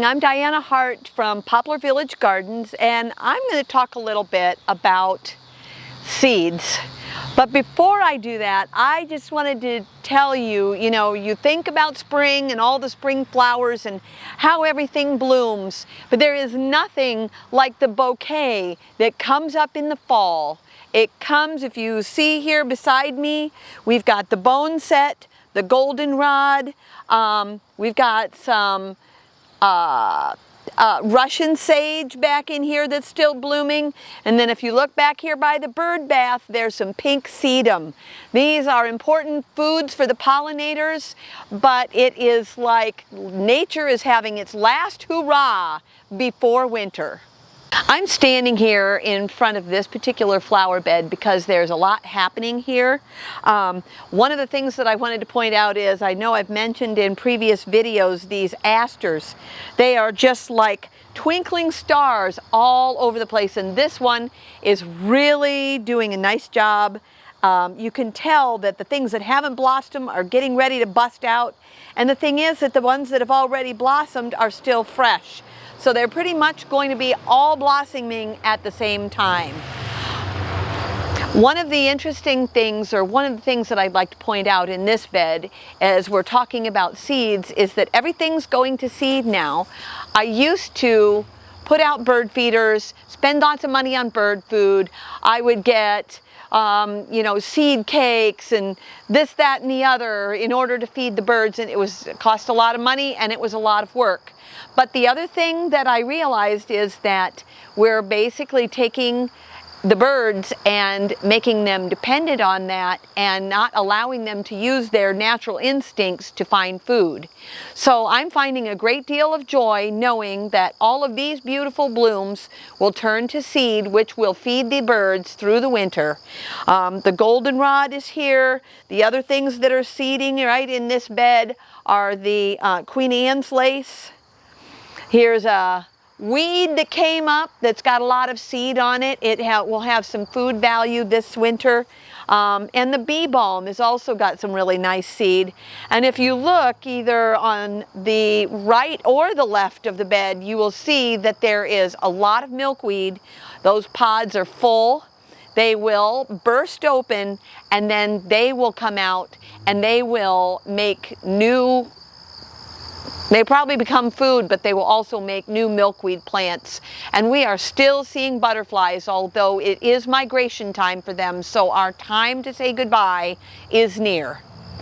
I'm Diana Hart from Poplar Village Gardens, and I'm going to talk a little bit about seeds. But before I do that, I just wanted to tell you, you think about spring and all the spring flowers and how everything blooms, but there is nothing like the bouquet that comes up in the fall. It comes, if you see here beside me, we've got the boneset, the goldenrod, we've got some Russian sage back in here that's still blooming, and then if you look back here by the bird bath, there's some pink sedum. These are important foods for the pollinators, but it is like nature is having its last hurrah before winter. I'm standing here in front of this particular flower bed because there's a lot happening here. One of the things that I wanted to point out is, I know I've mentioned in previous videos these asters. They are just like twinkling stars all over the place, and this one is really doing a nice job. You can tell that the things that haven't blossomed are getting ready to bust out, and the thing is that the ones that have already blossomed are still fresh. So they're pretty much going to be all blossoming at the same time. One of the interesting things, or one of the things that I'd like to point out in this bed as we're talking about seeds, is that everything's going to seed now. I used to put out bird feeders, spend lots of money on bird food. I would get seed cakes and this, that, and the other in order to feed the birds, and it cost a lot of money and it was a lot of work. But the other thing that I realized is that we're basically taking the birds and making them dependent on that and not allowing them to use their natural instincts to find food. So I'm finding a great deal of joy knowing that all of these beautiful blooms will turn to seed, which will feed the birds through the winter. The goldenrod is here. The other things that are seeding right in this bed are the Queen Anne's lace. Here's a weed that came up that's got a lot of seed on it. It will have some food value this winter. And the bee balm has also got some really nice seed. And if you look either on the right or the left of the bed, you will see that there is a lot of milkweed. Those pods are full. They will burst open, and then they will come out and they will make new. They probably become food, but they will also make new milkweed plants. And we are still seeing butterflies, although it is migration time for them, so our time to say goodbye is near.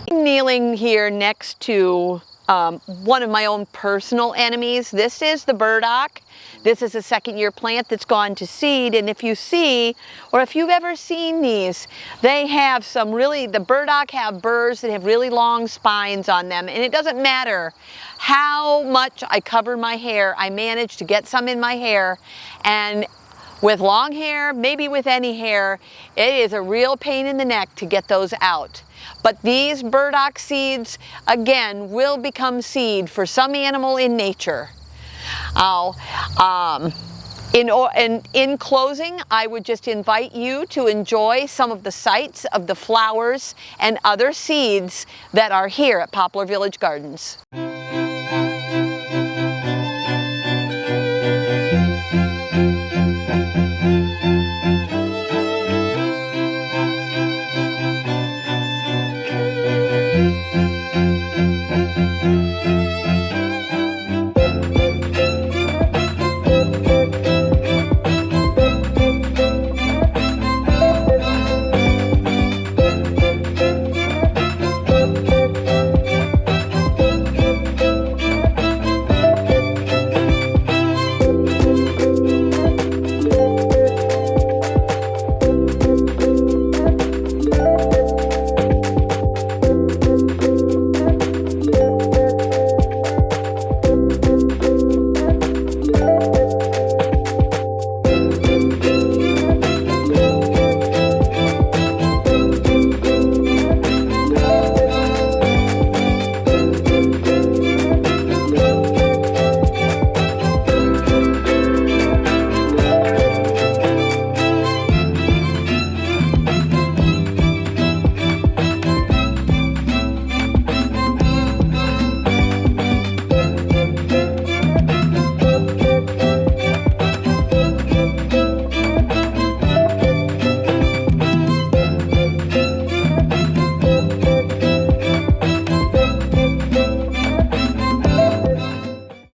I'm kneeling here next to one of my own personal enemies. This is the burdock. This is a second-year plant that's gone to seed, and if you see, or if you've ever seen these, they have some the burdock have burrs that have really long spines on them, and it doesn't matter how much I cover my hair, I manage to get some in my hair, and with long hair, maybe with any hair, it is a real pain in the neck to get those out. But these burdock seeds, again, will become seed for some animal in nature. In closing, I would just invite you to enjoy some of the sights of the flowers and other seeds that are here at Poplar Village Gardens.